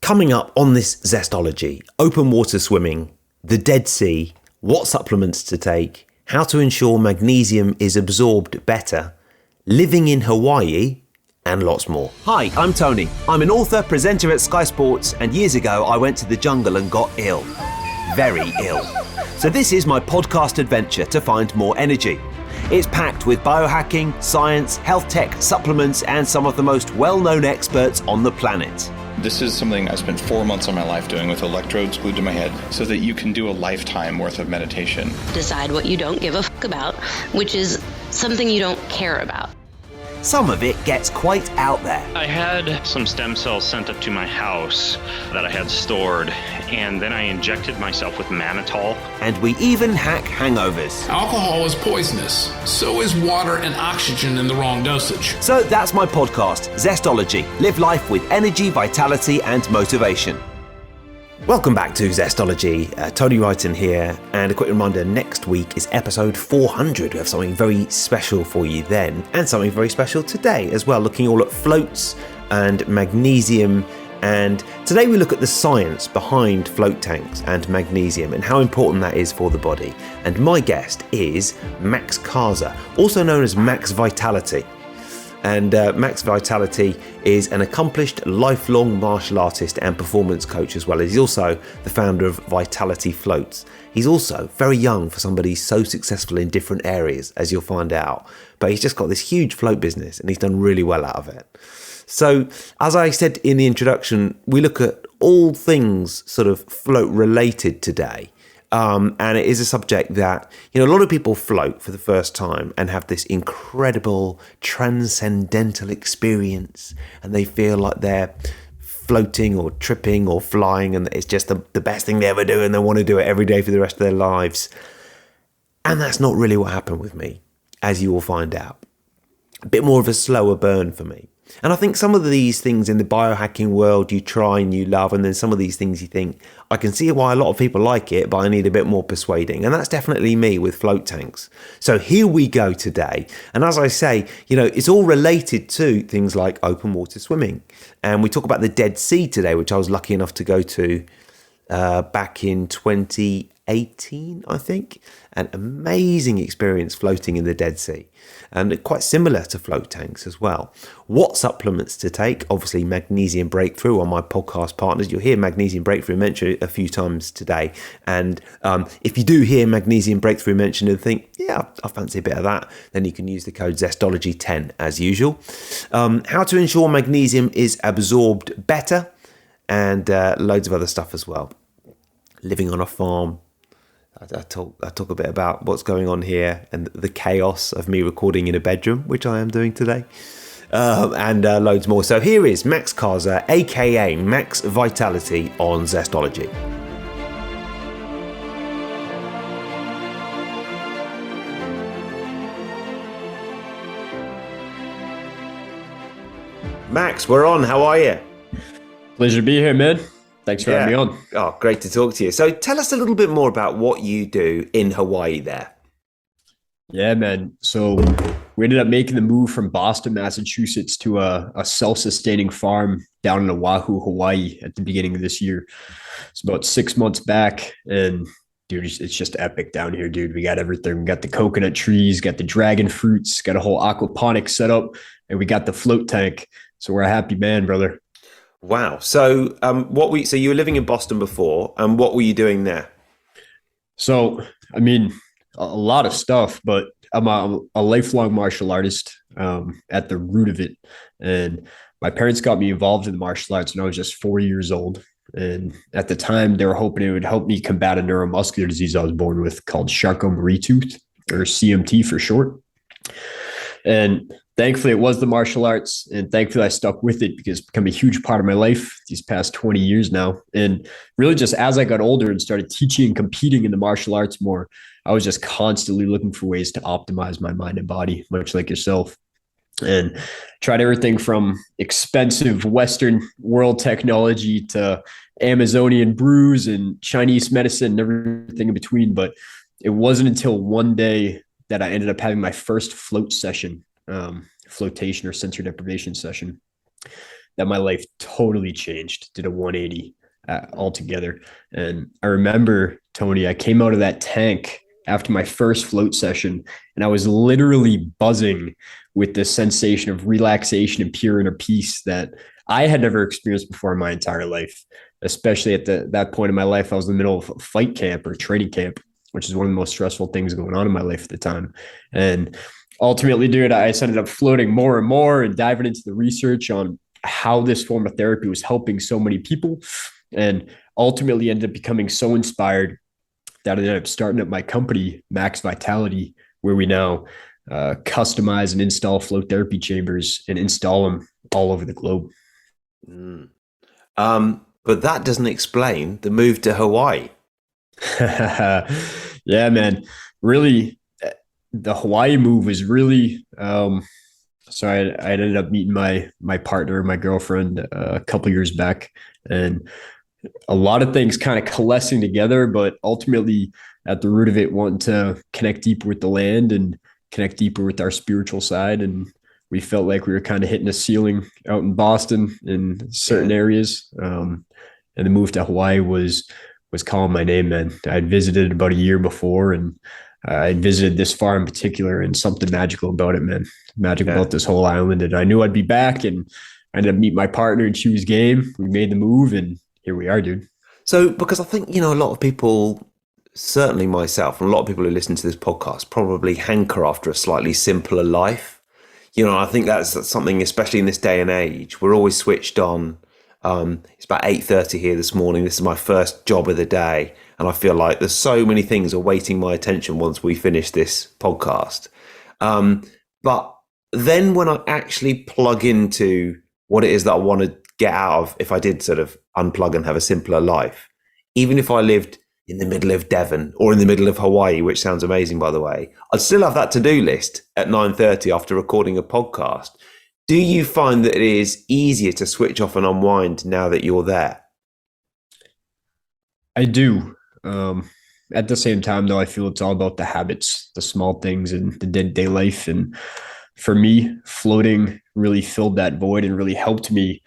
Coming up on this Zestology, open water swimming, the Dead Sea, what supplements to take, how to ensure magnesium is absorbed better, living in Hawaii, and lots more. Hi, I'm Tony. I'm an author, presenter at Sky Sports, and years ago I went to the jungle and got ill. Very ill. So this is my podcast adventure to find more energy. It's packed with biohacking, science, health tech, supplements, and some of the most well-known experts on the planet. This is something I spent 4 months of my life doing with electrodes glued to my head so that you can do a lifetime worth of meditation. Decide what you don't give a fuck about, which is something you don't care about. Some of it gets quite out there. I had some stem cells sent up to my house that I had stored, and then I injected myself with mannitol. And we even hack hangovers. Alcohol is poisonous. So is water and oxygen in the wrong dosage. So that's my podcast, Zestology. Live life with energy, vitality, and motivation. Welcome back to Zestology. Tony Wrighton here, and a quick reminder, next week is episode 400. We have something very special for you then, and something very special today as well, looking all at floats and magnesium. And today we look at the science behind float tanks and magnesium and how important that is for the body. And my guest is Max Casa, also known as Max Vitality. And Max Vitality is an accomplished lifelong martial artist and performance coach as well. He's also the founder of Vitality Floats. He's also very young for somebody so successful in different areas, as you'll find out. But he's just got this huge float business and he's done really well out of it. So, as I said in the introduction, we look at all things sort of float related today. And it is a subject that, a lot of people float for the first time and have this incredible transcendental experience, and they feel like they're floating or tripping or flying, and it's just the best thing they ever do, and they want to do it every day for the rest of their lives. And that's not really what happened with me, as you will find out. A bit more of a slower burn for me. And I think some of these things in the biohacking world you try and you love, and then some of these things you think, I can see why a lot of people like it, but I need a bit more persuading. And that's definitely me with float tanks. So here we go today. And as I say, it's all related to things like open water swimming. And we talk about the Dead Sea today, which I was lucky enough to go to back in 2018, I think. An amazing experience floating in the Dead Sea, and quite similar to float tanks as well. What supplements to take? Obviously, Magnesium Breakthrough, on my podcast partners. You'll hear Magnesium Breakthrough mentioned a few times today. And if you do hear Magnesium Breakthrough mentioned and think, yeah, I fancy a bit of that, then you can use the code Zestology10 as usual. How to ensure magnesium is absorbed better, and loads of other stuff as well. Living on a farm. I talk a bit about what's going on here and the chaos of me recording in a bedroom, which I am doing today, and loads more. So here is Max Casa, aka Max Vitality, on Zestology. Max, we're on. How are you? Pleasure to be here, man. Thanks for having me on. Oh, great to talk to you. So tell us a little bit more about what you do in Hawaii there. Yeah, man. So we ended up making the move from Boston, Massachusetts to a self-sustaining farm down in Oahu, Hawaii at the beginning of this year. It's about 6 months back. And dude, it's just epic down here, dude. We got everything. We got the coconut trees, got the dragon fruits, got a whole aquaponics setup, and we got the float tank. So we're a happy man, brother. Wow. So so you were living in Boston before, and what were you doing there? So, I mean, a lot of stuff, but I'm a lifelong martial artist at the root of it. And my parents got me involved in the martial arts when I was just 4 years old. And at the time, they were hoping it would help me combat a neuromuscular disease I was born with called Charcot-Marie-Tooth, or CMT for short. And thankfully, it was the martial arts, and thankfully I stuck with it because it's become a huge part of my life these past 20 years now. And really just as I got older and started teaching and competing in the martial arts more, I was just constantly looking for ways to optimize my mind and body, much like yourself. And tried everything from expensive Western world technology to Amazonian brews and Chinese medicine and everything in between. But it wasn't until one day that I ended up having my first float session, flotation or sensory deprivation session. that my life totally changed, did a 180 altogether. And I remember, Tony, I came out of that tank after my first float session, and I was literally buzzing with this sensation of relaxation and pure inner peace that I had never experienced before in my entire life. Especially at that point in my life, I was in the middle of fight camp or training camp, which is one of the most stressful things going on in my life at the time. And ultimately, dude, I ended up floating more and more and diving into the research on how this form of therapy was helping so many people, and ultimately ended up becoming so inspired that I ended up starting up my company, Max Vitality, where we now customize and install float therapy chambers and install them all over the globe. But that doesn't explain the move to Hawaii. Yeah, man. Really, the Hawaii move was really. So I ended up meeting my partner, my girlfriend, a couple years back, and a lot of things kind of coalescing together. But ultimately, at the root of it, wanting to connect deeper with the land and connect deeper with our spiritual side, and we felt like we were kind of hitting a ceiling out in Boston in certain areas. And the move to Hawaii was calling my name, man. I'd visited about a year before, and I'd visited this far in particular, and something magical about it, man. Magical about this whole island. And I knew I'd be back, and I ended up meeting my partner, and she was game. We made the move, and here we are, dude. So, because I think, a lot of people, certainly myself, and a lot of people who listen to this podcast probably hanker after a slightly simpler life. I think that's something, especially in this day and age, we're always switched on. It's about 8:30 here this morning. This is my first job of the day, and I feel like there's so many things awaiting my attention once we finish this podcast. But then when I actually plug into what it is that I want to get out of, if I did sort of unplug and have a simpler life, even if I lived in the middle of Devon or in the middle of Hawaii, which sounds amazing, by the way, I'd still have that to-do list at 9:30 after recording a podcast. Do you find that it is easier to switch off and unwind now that you're there? I do. At the same time, though, I feel it's all about the habits, the small things in the day-to-day life. And for me, floating really filled that void and really helped me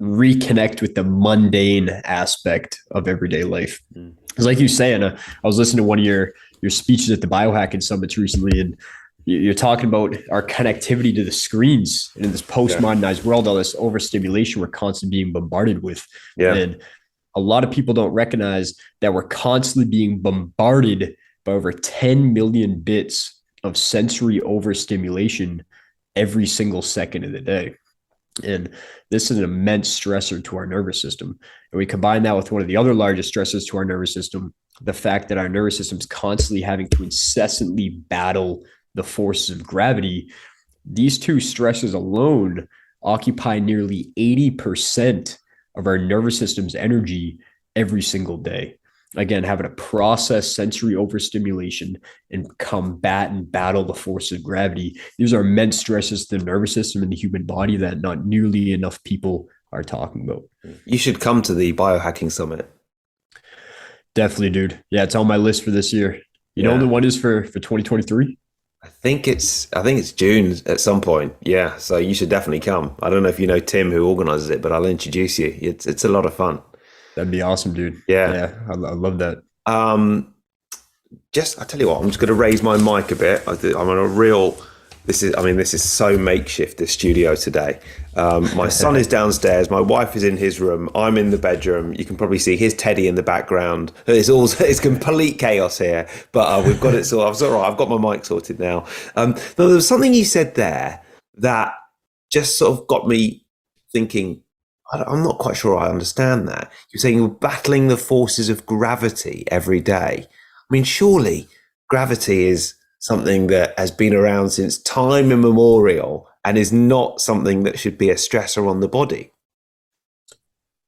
reconnect with the mundane aspect of everyday life. Because like you say, and I was listening to one of your speeches at the Biohacking Summits recently, and you're talking about our connectivity to the screens, and in this post-modernized world, all this overstimulation we're constantly being bombarded with. And a lot of people don't recognize that we're constantly being bombarded by over 10 million bits of sensory overstimulation every single second of the day. And this is an immense stressor to our nervous system. And we combine that with one of the other largest stressors to our nervous system, the fact that our nervous system is constantly having to incessantly battle the forces of gravity. These two stresses alone occupy nearly 80% of our nervous system's energy every single day. Again, having to process sensory overstimulation and combat and battle the force of gravity. These are immense stresses to the nervous system and the human body that not nearly enough people are talking about. You should come to the Biohacking Summit. Definitely, dude. Yeah, it's on my list for this year. You know when the one is for 2023? I think it's June at some point. Yeah, so you should definitely come. I don't know if you know Tim who organizes it, but I'll introduce you. It's a lot of fun. That'd be awesome, dude. Yeah, I love that. I tell you what, I'm just going to raise my mic a bit. I'm on a real. This is so makeshift, this studio today. My son is downstairs. My wife is in his room. I'm in the bedroom. You can probably see his teddy in the background. It's complete chaos here, but we've got it sorted. It's all right. I've got my mic sorted now. There was something you said there that just sort of got me thinking. I'm not quite sure I understand that. You're saying you're battling the forces of gravity every day. I mean, surely gravity is something that has been around since time immemorial and is not something that should be a stressor on the body.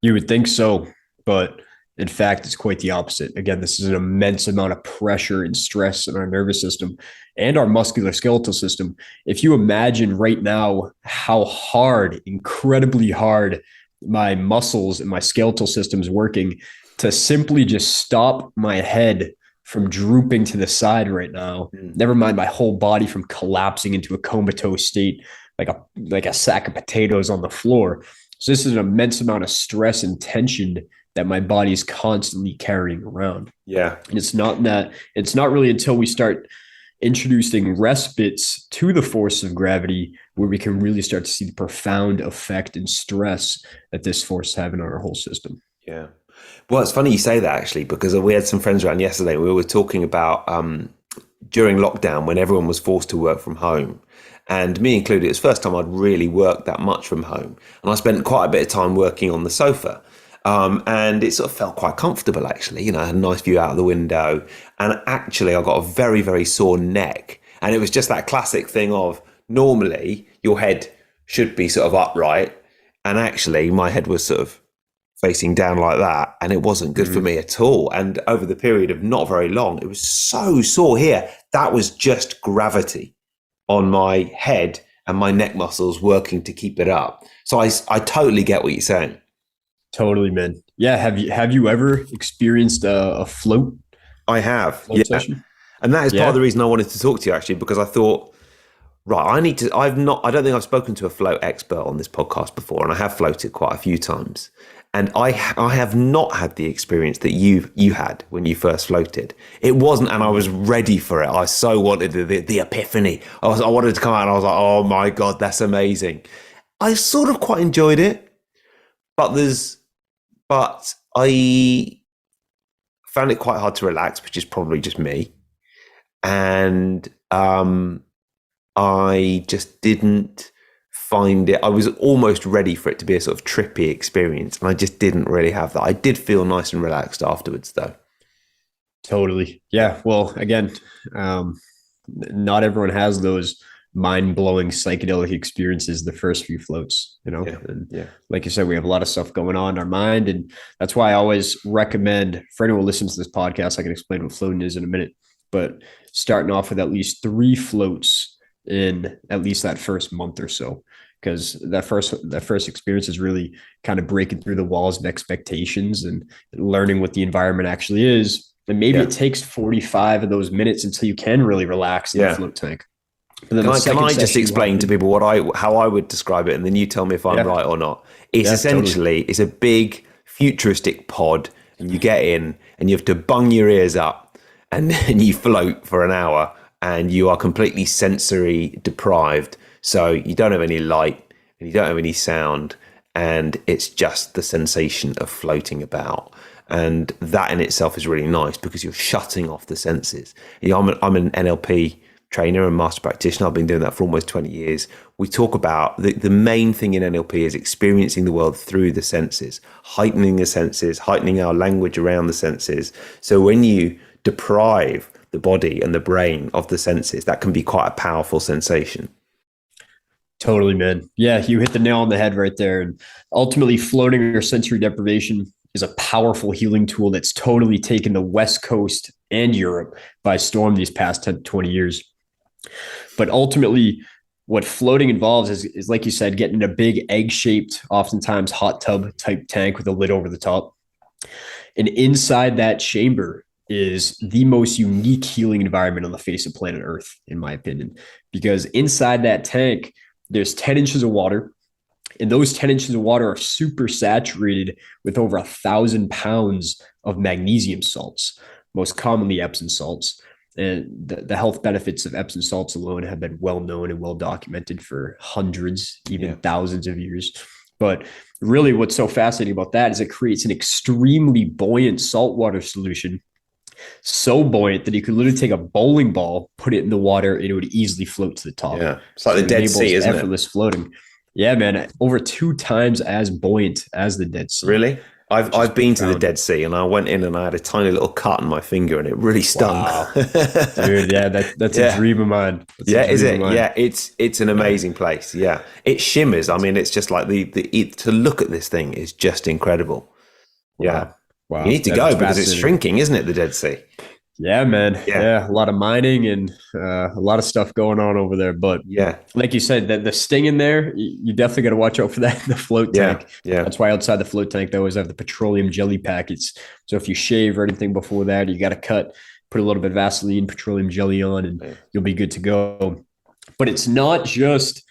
You would think so, but in fact, it's quite the opposite. Again, this is an immense amount of pressure and stress in our nervous system and our musculoskeletal system. If you imagine right now how hard, incredibly hard, my muscles and my skeletal system is working to simply just stop my head from drooping to the side right now, never mind my whole body from collapsing into a comatose state, like a sack of potatoes on the floor. So this is an immense amount of stress and tension that my body is constantly carrying around. Yeah. And it's not really until we start introducing respites to the force of gravity where we can really start to see the profound effect and stress that this force is having on our whole system. Yeah. Well, it's funny you say that, actually, because we had some friends around yesterday. We were talking about during lockdown when everyone was forced to work from home. And me included, it was the first time I'd really worked that much from home. And I spent quite a bit of time working on the sofa. And it sort of felt quite comfortable, actually. I had a nice view out of the window. And actually, I got a very, very sore neck. And it was just that classic thing of normally your head should be sort of upright. And actually, my head was sort of facing down like that. And it wasn't good for me at all. And over the period of not very long, it was so sore here. That was just gravity on my head and my neck muscles working to keep it up. So I totally get what you're saying. Totally, man. Yeah. Have you ever experienced a float? I have. Float session? And that is part of the reason I wanted to talk to you, actually, because I thought, right, I don't think I've spoken to a float expert on this podcast before, and I have floated quite a few times. And I have not had the experience that you had when you first floated. It wasn't, and I was ready for it. I so wanted the epiphany. I wanted to come out and I was like, oh my God, that's amazing. I sort of quite enjoyed it, but I found it quite hard to relax, which is probably just me. And I just didn't find it. I was almost ready for it to be a sort of trippy experience, and I just didn't really have that. I did feel nice and relaxed afterwards, though. Totally. Yeah. Well, again, not everyone has those mind-blowing psychedelic experiences the first few floats, And like you said, we have a lot of stuff going on in our mind, and that's why I always recommend, for anyone who listens to this podcast, I can explain what floating is in a minute, but starting off with at least 3 floats in at least that first month or so, because that first experience is really kind of breaking through the walls of expectations and learning what the environment actually is. And maybe it takes 45 of those minutes until you can really relax in the float tank. But then can I just explain to people how I would describe it, and then you tell me if I'm right or not? It's essentially it's a big futuristic pod, and you get in and you have to bung your ears up, and then you float for an hour. And you are completely sensory deprived. So you don't have any light and you don't have any sound. And it's just the sensation of floating about. And that in itself is really nice because you're shutting off the senses. I'm an NLP trainer and master practitioner. I've been doing that for almost 20 years. We talk about the main thing in NLP is experiencing the world through the senses, heightening the senses, heightening our language around the senses. So when you deprive the body and the brain of the senses, that can be quite a powerful sensation. Totally, man. Yeah, you hit the nail on the head right there. And ultimately, floating or sensory deprivation is a powerful healing tool that's totally taken the West Coast and Europe by storm these past 10 to 20 years. But ultimately, what floating involves is like you said, getting a big egg-shaped, oftentimes hot tub type tank with a lid over the top. And inside that chamber is the most unique healing environment on the face of planet Earth, in my opinion, because inside that tank, there's 10 inches of water, and those 10 inches of water are super saturated with over 1,000 pounds of magnesium salts, most commonly Epsom salts. And the health benefits of Epsom salts alone have been well known and well documented for hundreds, even thousands of years. But really what's so fascinating about that is it creates an extremely buoyant saltwater solution, so buoyant that you could literally take a bowling ball, put it in the water, and it would easily float to the top. Yeah, it's like the Dead Sea, isn't it? Effortless floating. Yeah, man, over 2 times as buoyant as the Dead Sea. Really? I've been to the Dead Sea, and I went in and I had a tiny little cut on my finger, and it really stung. Wow. Dude, yeah, that's a dream of mine. Is it? Yeah, it's an amazing place. Yeah, it shimmers. I mean, it's just like to look at this thing is just incredible. Yeah. Wow. You need to go because it's shrinking, isn't it, the Dead Sea? Yeah, man. Yeah, a lot of mining and a lot of stuff going on over there. But like you said, the sting in there, you definitely got to watch out for that in the float tank. Yeah. That's why outside the float tank, they always have the petroleum jelly packets. So if you shave or anything before that, you got to put a little bit of Vaseline, petroleum jelly on, and you'll be good to go. But it's not just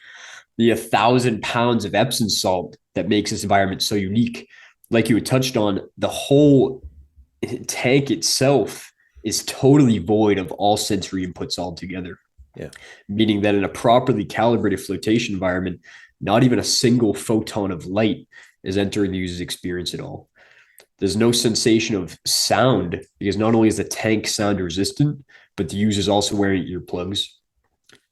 the 1,000 pounds of Epsom salt that makes this environment so unique. Like you had touched on, the whole tank itself is totally void of all sensory inputs altogether. Yeah. Meaning that in a properly calibrated flotation environment, not even a single photon of light is entering the user's experience at all. There's no sensation of sound because not only is the tank sound resistant, but the user's also wearing earplugs.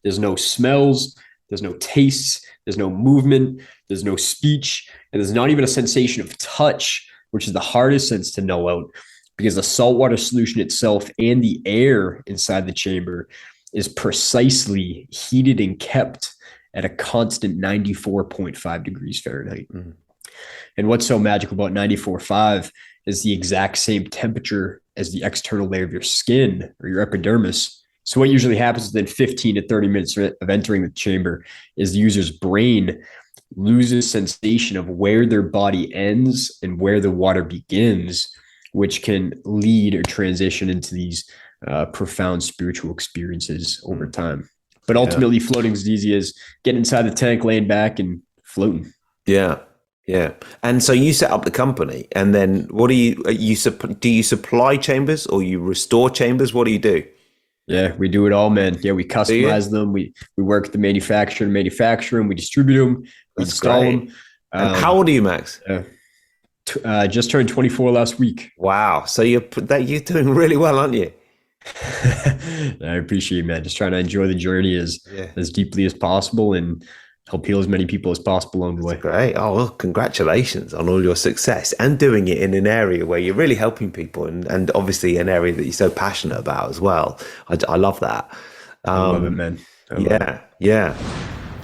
There's no smells, there's no tastes, there's no movement, there's no speech, and there's not even a sensation of touch, which is the hardest sense to know out because the saltwater solution itself and the air inside the chamber is precisely heated and kept at a constant 94.5 degrees Fahrenheit. Mm-hmm. And what's so magical about 94.5 is the exact same temperature as the external layer of your skin or your epidermis. So what usually happens within 15 to 30 minutes of entering the chamber is the user's brain loses sensation of where their body ends and where the water begins, which can lead or transition into these profound spiritual experiences over time. But ultimately, floating is as easy as getting inside the tank, laying back, and floating. Yeah. Yeah. And so you set up the company, and then what do you supply chambers or you restore chambers? What do you do? Yeah, we do it all, man. Yeah, we customize them. We work with the manufacturer and manufacture them. We distribute them. We install them. And how old are you, Max? Just turned 24 last week. Wow. So you're doing really well, aren't you? I appreciate it, man. Just trying to enjoy the journey as deeply as possible and help heal as many people as possible along the way. Great. Oh, well, congratulations on all your success and doing it in an area where you're really helping people and obviously an area that you're so passionate about as well. I love that. I love it, man. Yeah.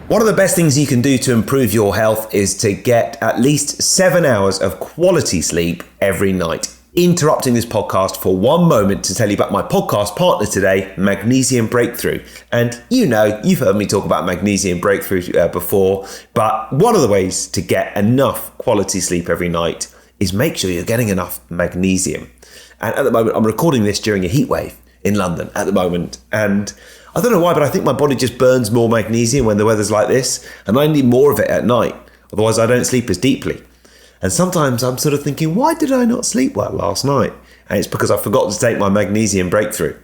One of the best things you can do to improve your health is to get at least 7 hours of quality sleep every night. Interrupting this podcast for one moment to tell you about my podcast partner today, Magnesium Breakthrough. And you've heard me talk about Magnesium Breakthrough before, but one of the ways to get enough quality sleep every night is make sure you're getting enough magnesium. And at the moment, I'm recording this during a heat wave in London at the moment. And I don't know why, but I think my body just burns more magnesium when the weather's like this, and I need more of it at night. Otherwise, I don't sleep as deeply. And sometimes I'm sort of thinking, why did I not sleep well last night? And it's because I forgot to take my Magnesium Breakthrough.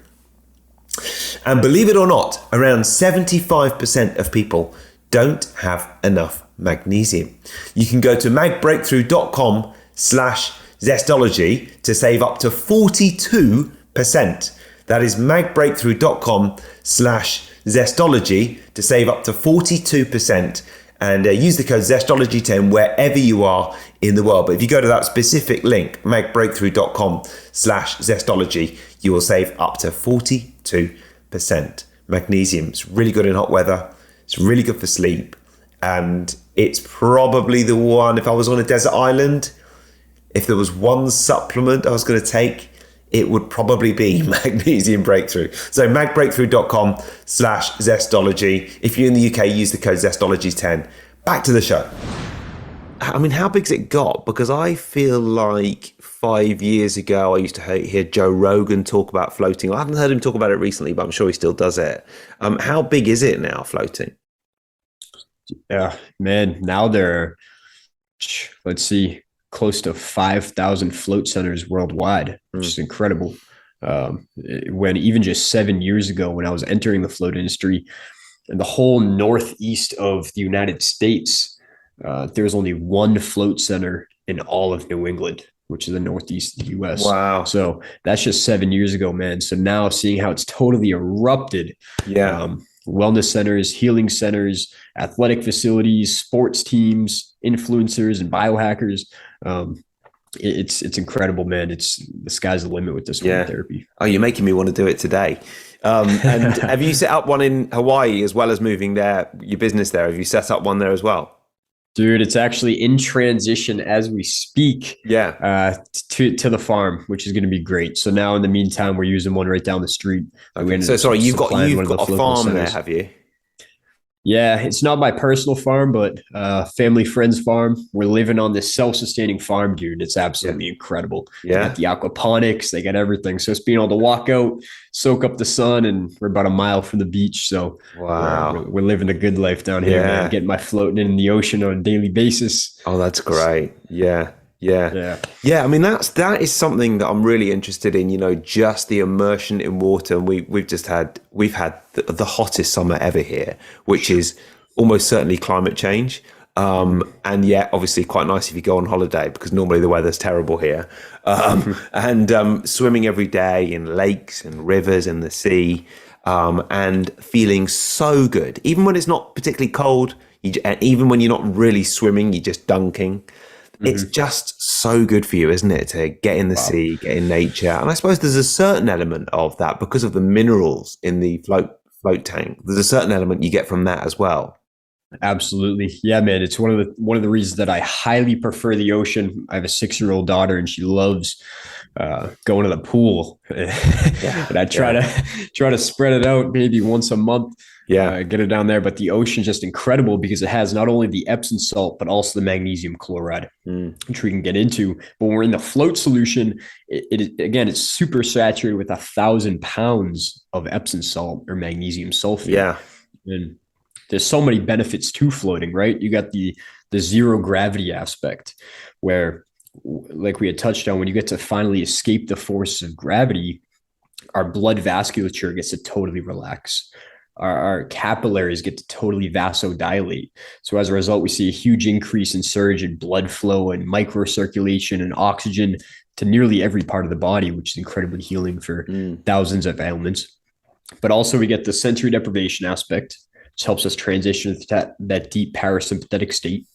And believe it or not, around 75% of people don't have enough magnesium. You can go to magbreakthrough.com/zestology to save up to 42%. That is magbreakthrough.com/zestology to save up to 42%. And use the code ZESTOLOGY10 wherever you are in the world. But if you go to that specific link, magbreakthrough.com/zestology, you will save up to 42%. Magnesium, it's really good in hot weather. It's really good for sleep. And it's probably the one, if I was on a desert island, if there was one supplement I was going to take, it would probably be Magnesium Breakthrough. So magbreakthrough.com/zestology. If you're in the UK, use the code ZESTOLOGY10. Back to the show. I mean, how big's it got? Because I feel like 5 years ago, I used to hear Joe Rogan talk about floating. I haven't heard him talk about it recently, but I'm sure he still does it. How big is it now, floating? Yeah, man, now there are, let's see, close to 5,000 float centers worldwide, which is incredible. When even just 7 years ago, when I was entering the float industry, in the whole northeast of the United States, there was only one float center in all of New England, which is the northeast of the US. Wow. So that's just 7 years ago, man. So now seeing how it's totally erupted. Wellness centers, healing centers, athletic facilities, sports teams, influencers, and biohackers. It's incredible, man. It's the sky's the limit with this therapy. Oh, you're making me want to do it today. And have you set up one in Hawaii as well as moving there, your business there? Have you set up one there as well? Dude, it's actually in transition as we speak. To the farm, which is going to be great. So now in the meantime, we're using one right down the street. Okay. So sorry, you've got a farm there, have you? Yeah, it's not my personal farm, but family friend's farm. We're living on this self-sustaining farm, dude. It's Yeah. absolutely incredible. They Yeah. got the aquaponics, they got everything. So it's being able to walk out, soak up the sun, and we're about a mile from the beach. So Wow. we're living a good life down here, man. Yeah. Getting my floating in the ocean on a daily basis. Oh, that's great. Yeah. Yeah. Yeah. Yeah. I mean, that is something that I'm really interested in, just the immersion in water. And we've had the hottest summer ever here, which is almost certainly climate change. And yet, obviously, quite nice if you go on holiday because normally the weather's terrible here. And swimming every day in lakes and rivers and the sea, and feeling so good, even when it's not particularly cold. And even when you're not really swimming, you're just dunking. It's just so good for you, isn't it? To get in the sea, get in nature. And I suppose there's a certain element of that because of the minerals in the float tank. There's a certain element you get from that as well. Absolutely. Yeah, man. It's one of the reasons that I highly prefer the ocean. I have a 6-year-old daughter and she loves going to the pool. And I try to spread it out maybe once a month. Yeah. Get it down there. But the ocean's just incredible because it has not only the Epsom salt, but also the magnesium chloride, which we can get into. But when we're in the float solution, it's super saturated with 1,000 pounds of Epsom salt or magnesium sulfate. Yeah. And there's so many benefits to floating, right? You got the zero gravity aspect where, like we had touched on, when you get to finally escape the force of gravity, our blood vasculature gets to totally relax. Our capillaries get to totally vasodilate. So as a result, we see a huge increase in surge in blood flow and microcirculation and oxygen to nearly every part of the body, which is incredibly healing for thousands of ailments. But also we get the sensory deprivation aspect, which helps us transition to that deep parasympathetic state.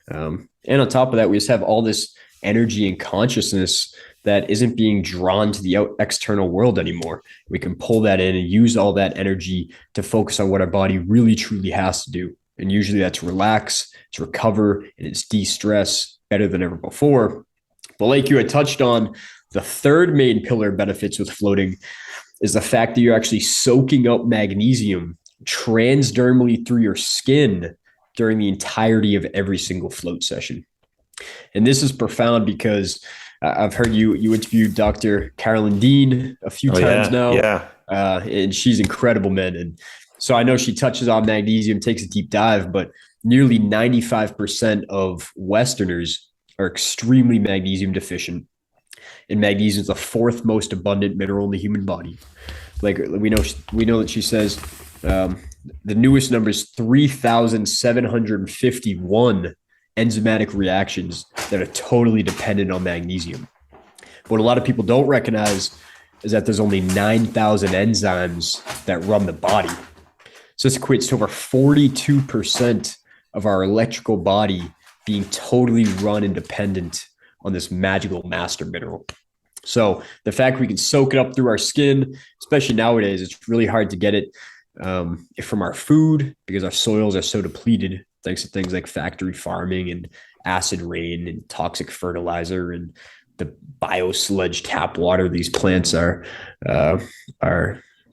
And on top of that, we just have all this energy and consciousness that isn't being drawn to the external world anymore. We can pull that in and use all that energy to focus on what our body really truly has to do. And usually that's relax, it's recover, and it's de-stress better than ever before. But like you had touched on, the third main pillar of benefits with floating is the fact that you're actually soaking up magnesium transdermally through your skin during the entirety of every single float session. And this is profound because I've heard you interviewed Dr. Carolyn Dean a few times now. Yeah. And she's incredible, man. And so I know she touches on magnesium, takes a deep dive, but nearly 95% of Westerners are extremely magnesium deficient. And magnesium is the fourth most abundant mineral in the human body. Like we know that she says the newest number is 3,751 enzymatic reactions that are totally dependent on magnesium. What a lot of people don't recognize is that there's only 9,000 enzymes that run the body. So this equates to over 42% of our electrical body being totally run and dependent on this magical master mineral. So the fact we can soak it up through our skin, especially nowadays, it's really hard to get it from our food because our soils are so depleted thanks to things like factory farming and acid rain and toxic fertilizer and the biosludge tap water these plants are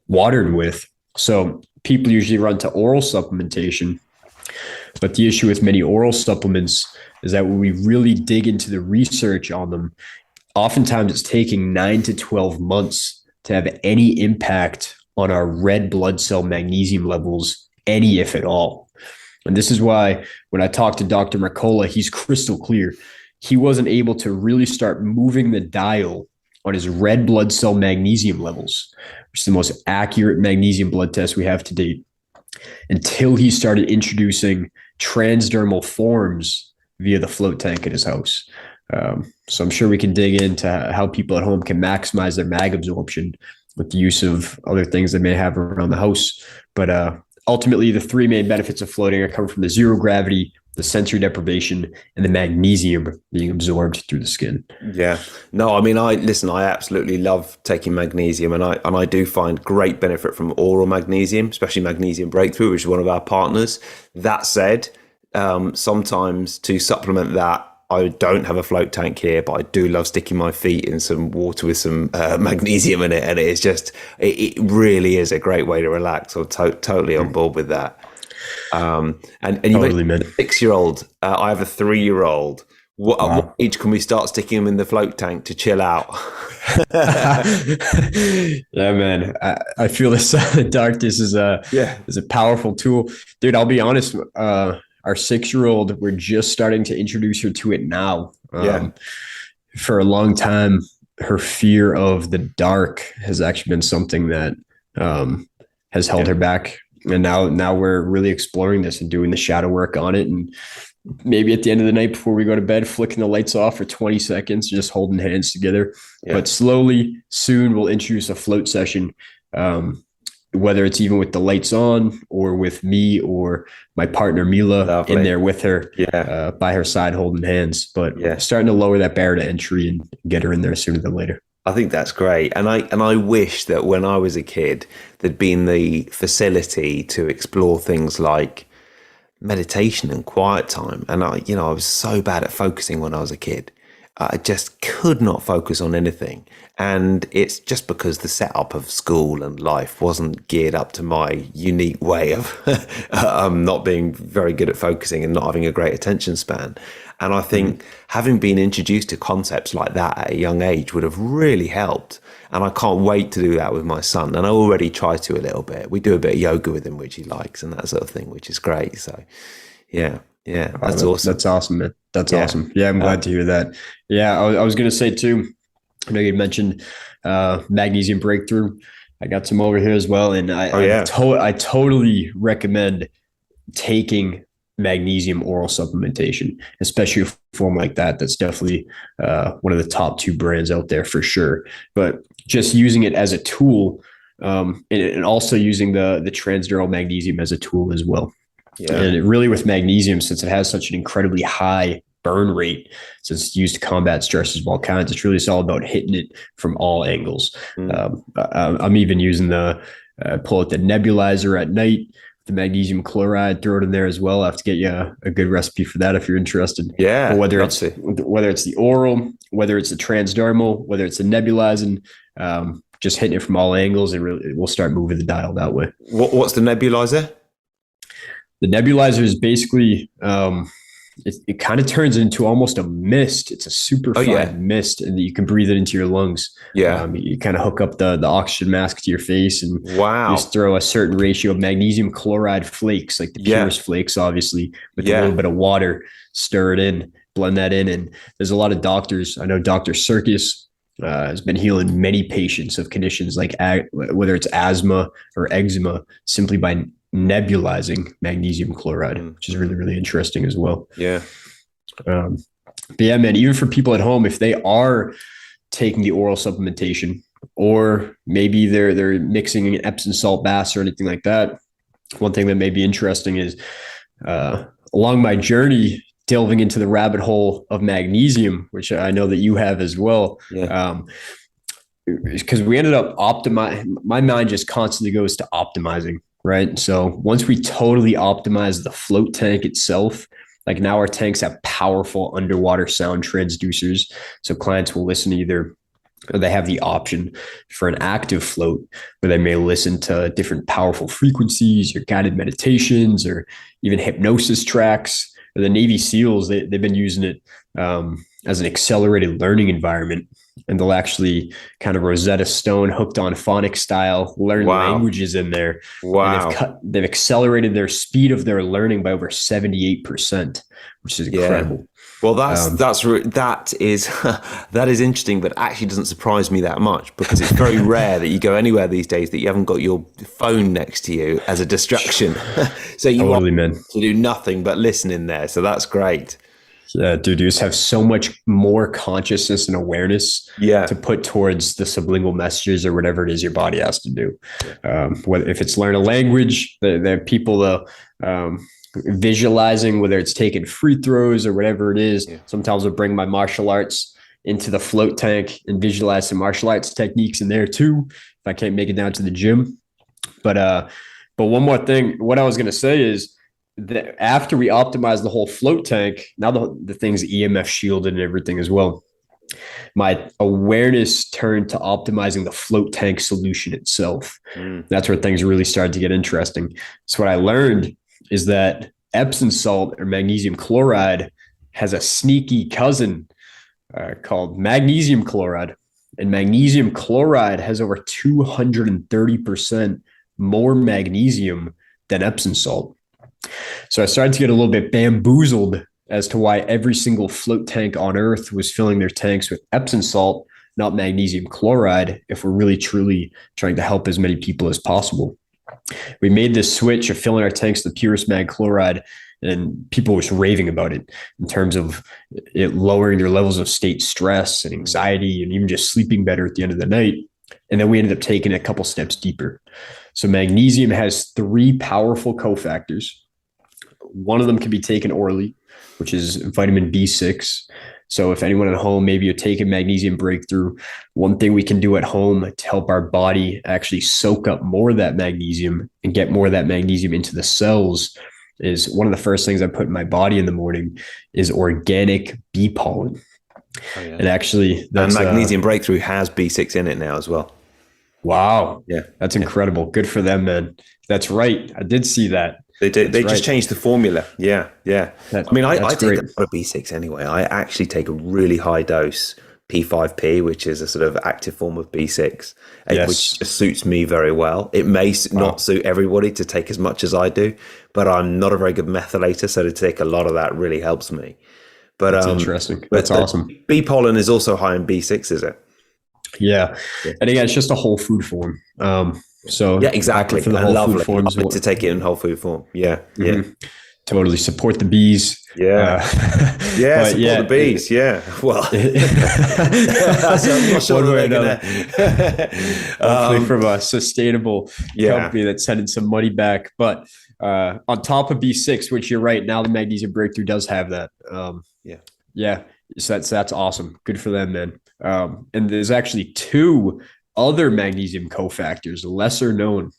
watered with. So people usually run to oral supplementation. But the issue with many oral supplements is that when we really dig into the research on them, oftentimes it's taking 9 to 12 months to have any impact on our red blood cell magnesium levels, any if at all. And this is why when I talked to Dr. Mercola, he's crystal clear. He wasn't able to really start moving the dial on his red blood cell magnesium levels, which is the most accurate magnesium blood test we have to date, until he started introducing transdermal forms via the float tank at his house. So I'm sure we can dig into how people at home can maximize their mag absorption with the use of other things they may have around the house. But ultimately, the three main benefits of floating are coming from the zero gravity, the sensory deprivation, and the magnesium being absorbed through the skin. Yeah. No, I mean, I absolutely love taking magnesium, and I do find great benefit from oral magnesium, especially Magnesium Breakthrough, which is one of our partners. That said, sometimes to supplement that, I don't have a float tank here, but I do love sticking my feet in some water with some magnesium in it. And it really is a great way to relax. I'm totally on board with that. And you Totally, mentioned man. a 6-year-old. I have a 3-year-old. At what age can we start sticking them in the float tank to chill out? Yeah, man. I feel this darkness is a Yeah. powerful tool, dude. I'll be honest. Our 6-year-old, we're just starting to introduce her to it now. Yeah. For a long time, her fear of the dark has actually been something that has held her back. And now we're really exploring this and doing the shadow work on it. And maybe at the end of the night before we go to bed, flicking the lights off for 20 seconds, just holding hands together. Yeah. But slowly, soon we'll introduce a float session, whether it's even with the lights on or with me or my partner Mila in there with her, by her side holding hands. But starting to lower that barrier to entry and get her in there sooner than later. I think that's great. And I wish that when I was a kid, there'd been the facility to explore things like meditation and quiet time. And I was so bad at focusing when I was a kid. I just could not focus on anything. And it's just because the setup of school and life wasn't geared up to my unique way of not being very good at focusing and not having a great attention span. And I think having been introduced to concepts like that at a young age would have really helped. And I can't wait to do that with my son. And I already try to a little bit. We do a bit of yoga with him, which he likes, and that sort of thing, which is great. So, yeah, that's awesome. That's awesome, man. That's awesome. Yeah, I'm glad to hear that. Yeah, I was going to say too, I know you mentioned Magnesium Breakthrough. I got some over here as well. And I totally recommend taking magnesium oral supplementation, especially a form like that. That's definitely one of the top 2 brands out there for sure. But just using it as a tool, and also using the transdermal magnesium as a tool as well. Yeah. And it really, with magnesium, since it has such an incredibly high burn rate, since it's used to combat stresses of all kinds, it's really all about hitting it from all angles. I'm even using pull out the nebulizer at night, the magnesium chloride, throw it in there as well. I have to get you a good recipe for that if you're interested. Yeah. But whether it's the oral, whether it's the transdermal, whether it's the nebulizing, just hitting it from all angles, and really we'll start moving the dial that way. What's the nebulizer? The nebulizer is basically, it kind of turns into almost a mist. It's a super fine mist, and you can breathe it into your lungs. Yeah. You kind of hook up the oxygen mask to your face, and you just throw a certain ratio of magnesium chloride flakes, like the purest flakes, obviously, with a little bit of water, stir it in, blend that in. And there's a lot of doctors. I know Dr. Circus has been healing many patients of conditions like whether it's asthma or eczema simply by nebulizing magnesium chloride, which is really, really interesting as well. Yeah. But yeah, man, even for people at home, if they are taking the oral supplementation, or maybe they're mixing an Epsom salt baths or anything like that, one thing that may be interesting is along my journey delving into the rabbit hole of magnesium, which I know that you have as well. Yeah. Because we ended up my mind just constantly goes to optimizing. Right. So once we totally optimize the float tank itself, like now our tanks have powerful underwater sound transducers. So clients will listen to they have the option for an active float where they may listen to different powerful frequencies or guided meditations or even hypnosis tracks. Or the Navy SEALs, they've been using it as an accelerated learning environment. And they'll actually kind of Rosetta Stone hooked on phonics style learn languages in there. Wow. They've accelerated their speed of their learning by over 78%, which is incredible. Well, that is interesting, but actually doesn't surprise me that much, because it's very rare that you go anywhere these days that you haven't got your phone next to you as a distraction. So you want to do nothing but listen in there. So that's great. Yeah, dude, you just have so much more consciousness and awareness to put towards the sublingual messages or whatever it is your body has to do. If it's learn a language, there are people visualizing, whether it's taking free throws or whatever it is. Yeah. Sometimes I'll bring my martial arts into the float tank and visualize some martial arts techniques in there too, if I can't make it down to the gym. But one more thing, what I was going to say is, that after we optimize the whole float tank, now the thing's EMF shielded and everything as well. My awareness turned to optimizing the float tank solution itself. That's where things really started to get interesting. So what I learned is that Epsom salt or magnesium chloride has a sneaky cousin called magnesium chloride. And magnesium chloride has over 230% more magnesium than Epsom salt. So I started to get a little bit bamboozled as to why every single float tank on Earth was filling their tanks with Epsom salt, not magnesium chloride, if we're really truly trying to help as many people as possible. We made this switch of filling our tanks with the purest mag chloride, and people was raving about it in terms of it lowering their levels of state stress and anxiety and even just sleeping better at the end of the night. And then we ended up taking it a couple steps deeper. So magnesium has 3 powerful cofactors. One of them can be taken orally, which is vitamin B6. So if anyone at home, maybe you're taking Magnesium Breakthrough, one thing we can do at home to help our body actually soak up more of that magnesium and get more of that magnesium into the cells is one of the first things I put in my body in the morning is organic bee pollen. Oh, yeah. And actually, and Magnesium Breakthrough has B6 in it now as well. Wow. Yeah. That's incredible. Good for them, man. That's right. I did see that. They just changed the formula. Yeah. I take a lot of B6 anyway. I actually take a really high dose P5P, which is a sort of active form of B6, which suits me very well. It may not suit everybody to take as much as I do, but I'm not a very good methylator, so to take a lot of that really helps me. But that's interesting. That's awesome. Bee pollen is also high in B6, is it? Yeah. And again, it's just a whole food form. So yeah, exactly. For the whole food forms, to take it in whole food form. Yeah. Totally support the bees. Yeah. Support the bees. Yeah. Well, I'm not sure they're gonna. Hopefully from a sustainable company that's sending some money back. But on top of B6, which you're right, now the Magnesium Breakthrough does have that. So that's awesome. Good for them, man. And there's actually 2 other magnesium cofactors, lesser known,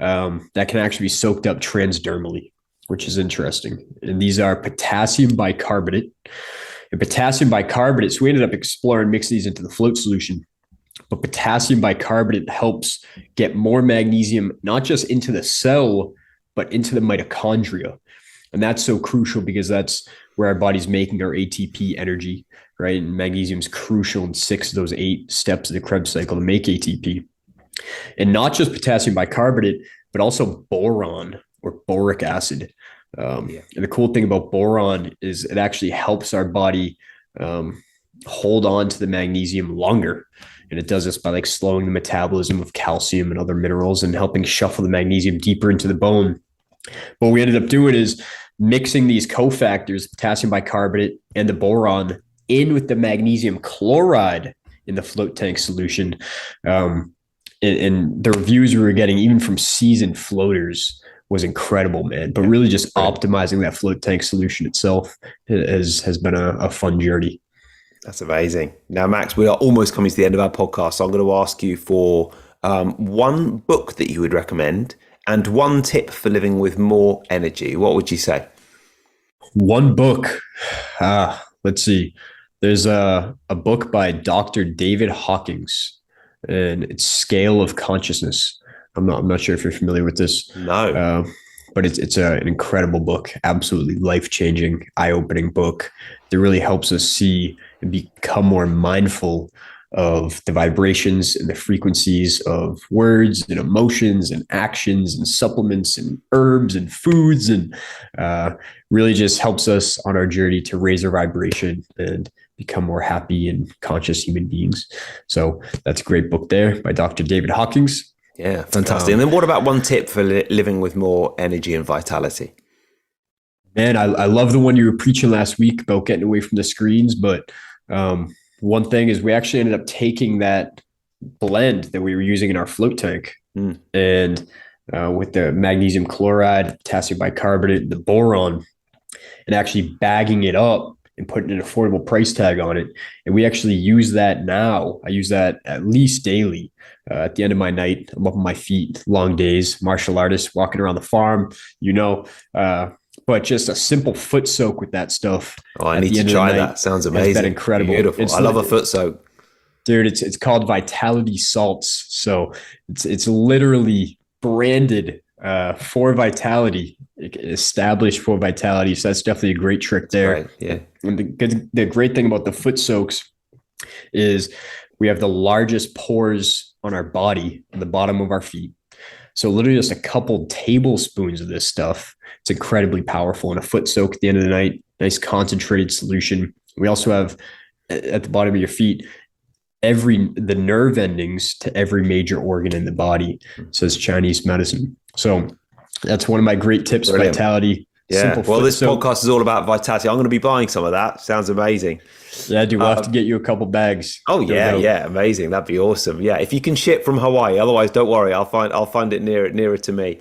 that can actually be soaked up transdermally, which is interesting. And these are potassium bicarbonate and potassium bicarbonate. So we ended up exploring mixing these into the float solution. But potassium bicarbonate helps get more magnesium, not just into the cell, but into the mitochondria. And that's so crucial because that's where our body's making our ATP energy, right? And magnesium is crucial in 6 of those 8 steps of the Krebs cycle to make ATP. And not just potassium bicarbonate, but also boron or boric acid. And the cool thing about boron is it actually helps our body hold on to the magnesium longer. And it does this by like slowing the metabolism of calcium and other minerals and helping shuffle the magnesium deeper into the bone. What we ended up doing is mixing these cofactors, potassium bicarbonate and the boron, in with the magnesium chloride in the float tank solution. And the reviews we were getting, even from seasoned floaters, was incredible, man. But really just optimizing that float tank solution itself has been a fun journey. That's amazing. Now, Max, we are almost coming to the end of our podcast. So I'm going to ask you for one book that you would recommend and one tip for living with more energy. What would you say? One book. Let's see. There's a book by Dr. David Hawkins, and it's Scale of Consciousness. I'm not sure if you're familiar with this. No. But it's an incredible book, absolutely life-changing, eye-opening book that really helps us see and become more mindful of the vibrations and the frequencies of words and emotions and actions and supplements and herbs and foods, and really just helps us on our journey to raise our vibration and become more happy and conscious human beings. So that's a great book there by Dr. David Hawkins. Yeah, fantastic. And then what about one tip for living with more energy and vitality? Man, I love the one you were preaching last week about getting away from the screens. But one thing is we actually ended up taking that blend that we were using in our float tank and with the magnesium chloride, potassium bicarbonate, the boron, and actually bagging it up and putting an affordable price tag on it. And we actually use that now. I use that at least daily. At the end of my night, I'm up on my feet, long days, martial artist, walking around the farm, but just a simple foot soak with that stuff. Oh, I need to try that. Sounds amazing. That's incredible. Beautiful. I love a foot soak. Dude, it's called Vitality Salts. So it's literally branded for vitality, established for vitality. So that's definitely a great trick there. Right, yeah. And the great thing about the foot soaks is we have the largest pores on our body, on the bottom of our feet. So literally just a couple tablespoons of this stuff. It's incredibly powerful in a foot soak at the end of the night. Nice concentrated solution. We also have at the bottom of your feet, the nerve endings to every major organ in the body, says Chinese medicine. So that's one of my great tips. Brilliant. Vitality. Yeah. Well, this podcast is all about vitality. I'm going to be buying some of that. Sounds amazing. Yeah, dude, we'll have to get you a couple bags. Oh yeah, yeah, amazing. That'd be awesome. Yeah, if you can ship from Hawaii, otherwise don't worry, I'll find it nearer to me.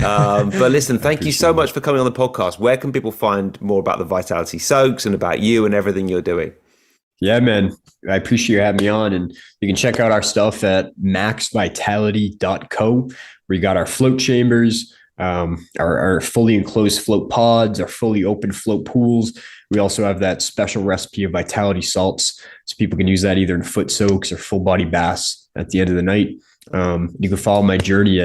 But listen, thank you so much for coming on the podcast. Where can people find more about the Vitality Soaks and about you and everything you're doing? Yeah, man, I appreciate you having me on, and you can check out our stuff at maxvitality.co, where you got our float chambers, our fully enclosed float pods, our fully open float pools. We also have that special recipe of vitality salts, so people can use that either in foot soaks or full body baths at the end of the night. You can follow my journey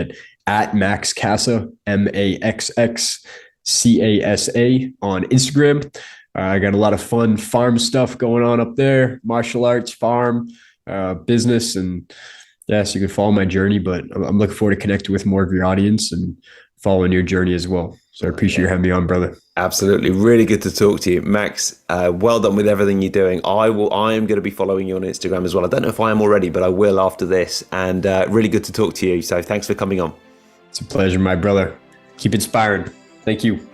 at Max Casa, MAXXCASA on Instagram. I got a lot of fun farm stuff going on up there, martial arts, farm, business, and yes, you can follow my journey, but I'm looking forward to connecting with more of your audience and following your journey as well. So I appreciate you having me on, brother. Absolutely. Really good to talk to you, Max. Well done with everything you're doing. I am going to be following you on Instagram as well. I don't know if I am already, but I will after this. And really good to talk to you. So thanks for coming on. It's a pleasure, my brother. Keep inspiring. Thank you.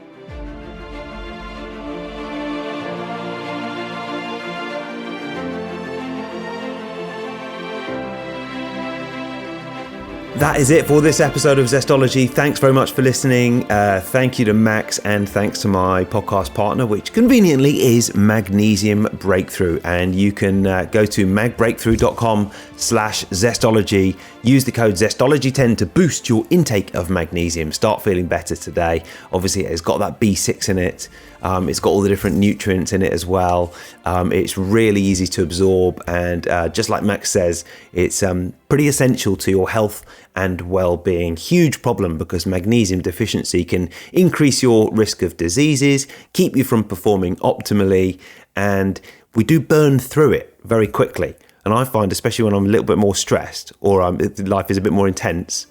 That is it for this episode of Zestology. Thanks very much for listening. Thank you to Max, and thanks to my podcast partner, which conveniently is Magnesium Breakthrough. And you can go to magbreakthrough.com/Zestology. Use the code Zestology10 to boost your intake of magnesium. Start feeling better today. Obviously, it's got that B6 in it. It's got all the different nutrients in it as well. It's really easy to absorb, and just like Max says, it's pretty essential to your health and well-being. Huge problem, because magnesium deficiency can increase your risk of diseases, keep you from performing optimally, and we do burn through it very quickly. And I find, especially when I'm a little bit more stressed or life is a bit more intense,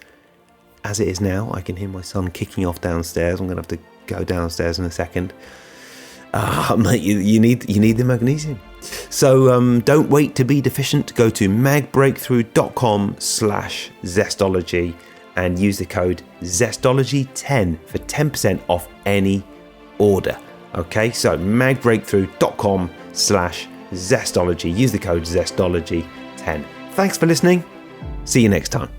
as it is now, I can hear my son kicking off downstairs. I'm going to have to go downstairs in a second. Mate, you need the magnesium. So don't wait to be deficient. Go to magbreakthrough.com/Zestology and use the code Zestology10 for 10% off any order. Okay, so magbreakthrough.com/Zestology. Use the code Zestology10. Thanks for listening. See you next time.